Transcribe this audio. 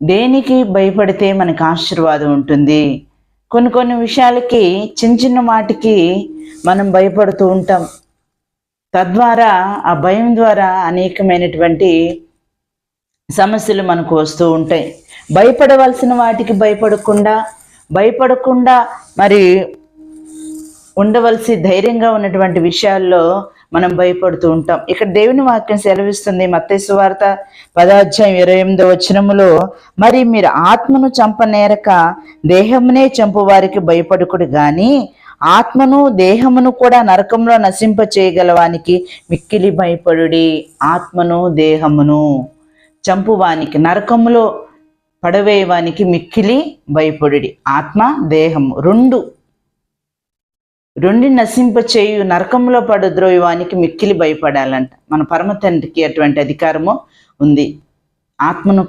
దేనికి భయపడితే మనకు ఆశీర్వాదం ఉంటుంది? కొన్ని కొన్ని విషయాలకి, చిన్న చిన్న వాటికి మనం భయపడుతూ ఉంటాం. తద్వారా ఆ భయం ద్వారా అనేకమైనటువంటి సమస్యలు మనకు వస్తూ ఉంటాయి. భయపడవలసిన వాటికి భయపడకుండా మరి ఉండవలసి ధైర్యంగా ఉన్నటువంటి విషయాల్లో మనం భయపడుతూ ఉంటాం. ఇక్కడ దేవుని వాక్యం సెలవిస్తుంది, మత్తయి సువార్త 10:28 మరి మీరు ఆత్మను చంపనేరక దేహమునే చంపు వారికి భయపడుకుడు గాని ఆత్మను దేహమును కూడా నరకంలో నశింప చేయగలవానికి మిక్కిలి భయపడుడి. ఆత్మను దేహమును చంపువానికి, నరకములో పడవేయవానికి మిక్కిలి భయపడుడి. ఆత్మ దేహము రెండు నశింప చేయు నరకంలో పడద్రోయవానికి మిక్కిలి భయపడాలంట. మన పరమ తండ్రికి అటువంటి అధికారము ఉంది. ఆత్మను